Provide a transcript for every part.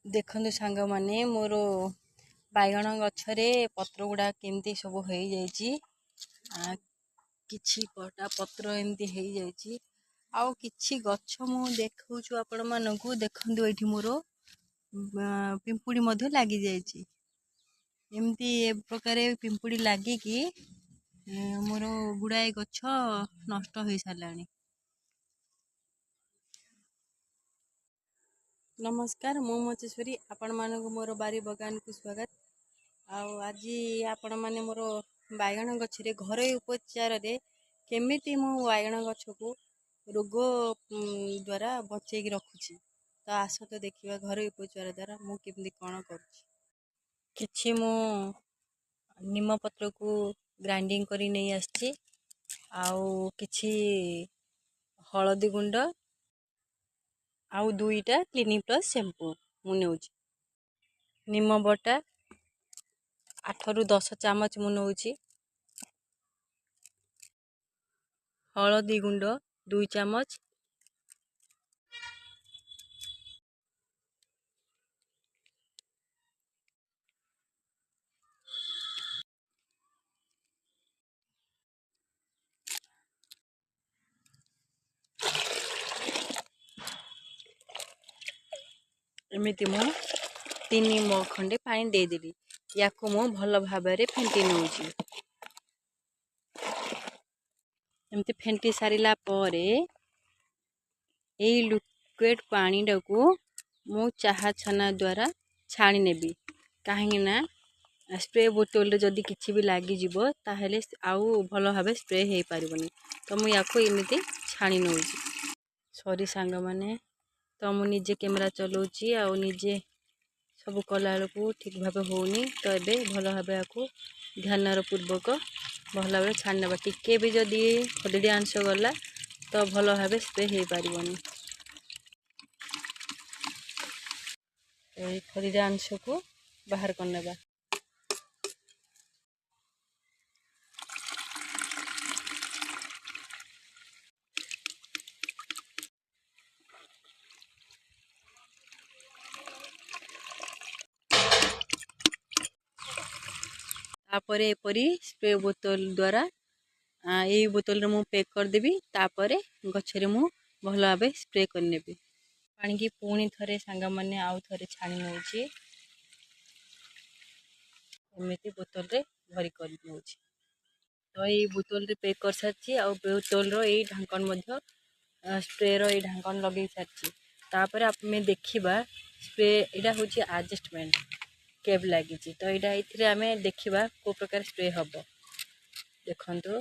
देखंतु सांग माने मोर बाइगण गछरे पत्र गुड़ा केमती सब हो जाइए किछि पटा पत्र एमती हो जाइए आउ किछि गछ मु देखौछु आपण मानकु देखंतु एठी मोर पिंपुड़ी मध्य लागी जाइए एमती ए प्रकार पिंपुड़ी लागिकी मोर गुड़ाए गछ नष्ट हो साराणी। नमस्कार मु मचेश्वरी आपण मानक मोर बारी बगान को स्वागत। आज आपण माने मोर बाइगण गछरे घरोई उपचार रे केमिति मु बाइगण गछ को रोग द्वारा बचेकी रखुची तो आस तो देखिबा घरोई उपचार द्वारा मु केमिति कोन करूची। किछि मु निम पत्र को ग्राइंडिंग करी नै आछि आउ किछि हळदी गुंड आउ दुईटा क्लिनिक प्लस शैम्पू मु नेउची। निम बटा 8 ରୁ 10 चामच मु नेउची। हळदी गुंड 2 चामच, एमिति मु 3 मग खंडे पानी दे देली याको मु भल भाबरे फेंटी नेउची। एमती फेंटी सारिला परे एई लिक्विड पानी डाकू मु चाहा छना द्वारा छाणी नेबी कहीं ना स्प्रे बोतल रे जदी किछि भी लागी जिवो ताहेले आउ भल भाबे स्प्रे हे पारिबनी तो मु याको एमिति छाणी नेउची। सॉरी सांग माने तो मु निजे कैमरा चलाउची आ निजे सब कला को ठीक भाबे होनी तो एबे भल भाबे याको ध्यानर पूर्वक भल भाबे छाणीनेबा टिके भी जदी खदड़ी अंश गला तो भल भाबे स्प्रे हे पारिबनी। खदड़ी अंश को बाहर करनेबा। तापरे एपरी स्प्रे बोतल द्वारा यही बोतल रे मु पैक कर देबी तापरे गछरे मु भल भाबे स्प्रे कर नेबी। पानी की पुणी थरे सांग माने आउ थरे छाणी नउची एमिति बोतल रे भरी कर नउची तो यही बोतल रे पैक कर साची आ बोतल रो यही ढांकन मध्य स्प्रे रो यही ढांकन लगे साची तापरे आपमे देखिबा स्प्रे एडा होची एडजस्टमेंट केब लगी तो यहाँ इथिरे आमे देखिबा को प्रकार स्प्रे हबो देखंतु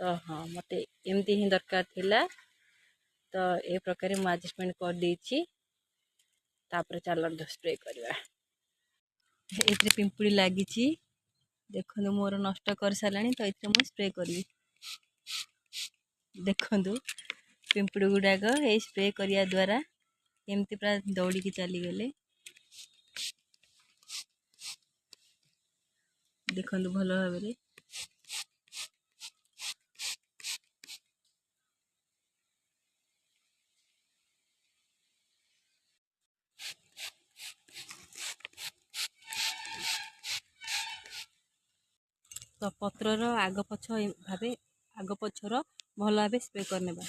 तो हाँ मते एमती ही दरकार थिला तो ए प्रकार मु एडजस्टमेंट कर देछि तापर चलन स्प्रे करबा। एथिरे पिंपुड़ी लागिछि देखंतु मोर नष्ट कर सालानी तो एथिरे मु स्प्रे करबी देखंतु पिंपुड़ी गुडाक ए स्प्रे करिया द्वारा एमती पूरा दौड़ी की चली गले देखंतु भल भाबरे तो पत्रर आग पछ भाबे आग पछर भल भाबे स्प्रे करनेबा।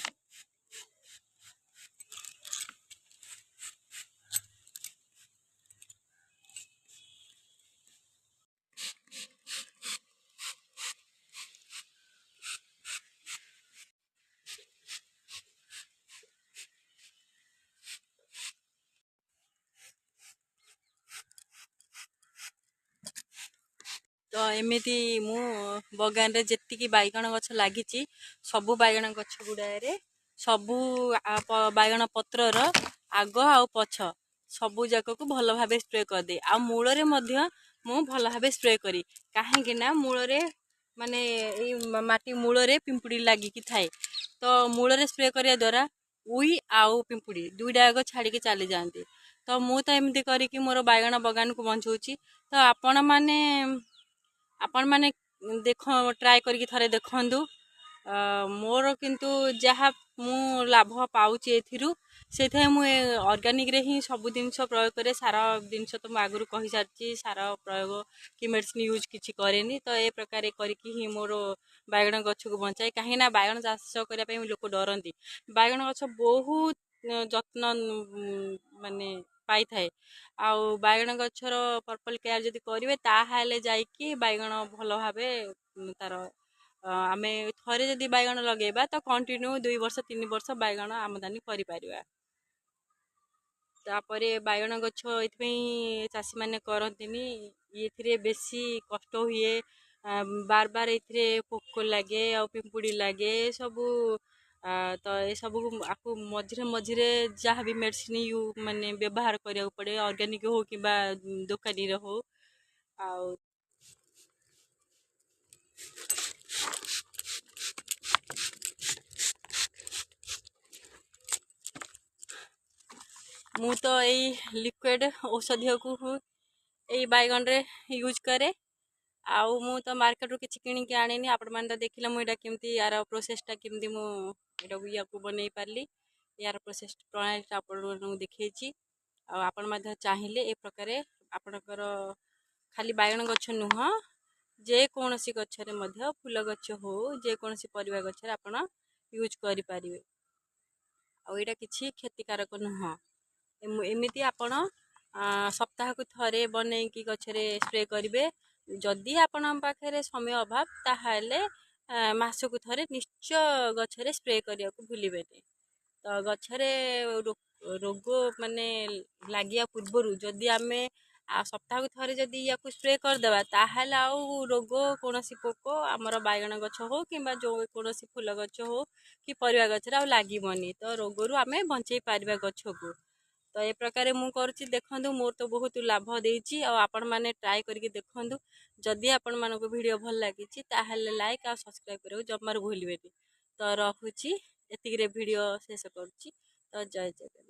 तो एमिति मु बगान रे जेतिकी बाइगण गछ लागिची सबु बाइगण गछ गुडारे सबु बाइगण पत्रर आग आउ पछ सबु जाक को भल भाबे स्प्रे कर दे आ मूल रे मध्य मु भल भाबे स्प्रे करी काहेकि ना मूल रे माने ए माटी मूल रे पिंपुड़ी लागी की थाए तो मूल रे स्प्रे करिया द्वारा उई आउ पिंपुड़ी दुईटा आग छाड़ी के चली जाते तो मु तो एमती करी कि मोर बाइगण बगान को बंचौची तो आपण माने देख ट्राए करके थरे देखंदु मोर किंतु जहा मु लाभ पाउची एथिरु से मुझे ऑर्गेनिक रे ही सब जिनस प्रयोग करे सार जिनस तो मुझे आगु कही सारी सार प्रयोग कि मेडिसिन यूज किसी कैनि तो ए प्रकार करके मोर बैगण गछ को बचाए कहीं बैगण चाष करने लोक डरती बैगण गछ बहुत जत्न माने पाई थाए आउ बैगण गछर पर्पल केयर जदि करेंगे ताहले जाइकी बैगण भल भाव तार आम थे जदि बैगण लगेगा तो कंटिन्यू 2 वर्ष 3 वर्ष बैगण आमदानी करिपारिबा। तापरे बैगण गछ ये चाषी मैंने करंतिनी ये बेसी कष्ट हुए बार बार ये पोक लगे आ पिंपुड़ी लगे सबू तो ये सब आपको मझे मझे जहाँ भी मेडिसिन यू माने व्यवहार करा पड़े ऑर्गेनिक हो कि दुकानी हो आ मु तो यही लिक्विड औषधीय को यही बैगन रे यूज करे आउ मु तो मार्केट रू किसी किणिकी आने आपण मैंने तो देखिले मुझे केमती यार प्रोसेसटा केमती मुझे को बनई पार्ली यार प्रोसेस प्रणाली आपको देखी आपण चाहिए ए प्रकार आपणकर खाली बैगन गछ नुह जेकोसी गचर फूल गछ हो जेकोसी परिवा गचर आपण यूज करें आईटा किसी क्षतिकारक नुह एमती आपण सप्ताह को थरे बनईकी गचरे स्प्रे करेंगे जदि आपण पाखे समय अभाव ताहले मासक थरे निश्चय गचरे स्प्रे करने को भूलें तो गचरे रोग माने लगिया पूर्वर जदि आम सप्ताह को थरे जदि या स्प्रे करदेवा ताहले आउ रोग कौन पोक आमर बैगण गछ हो कि जो कौन फूल गछ हो कि परिवा गचरे आ लगनी तो रोगरू आम बंचई पारिबा गछ को तो ये प्रकार मु करुच्ची देखु मोर तो बहुत लाभ देती आपण मैंने ट्राए करके देखु जदि आपण मानक वीडियो भल लगी ताहले लाइक आ सब्सक्राइब करें जमार भूलें तो रखुची एतिक वीडियो शेष करुच्ची तो जय जगन्नाथ।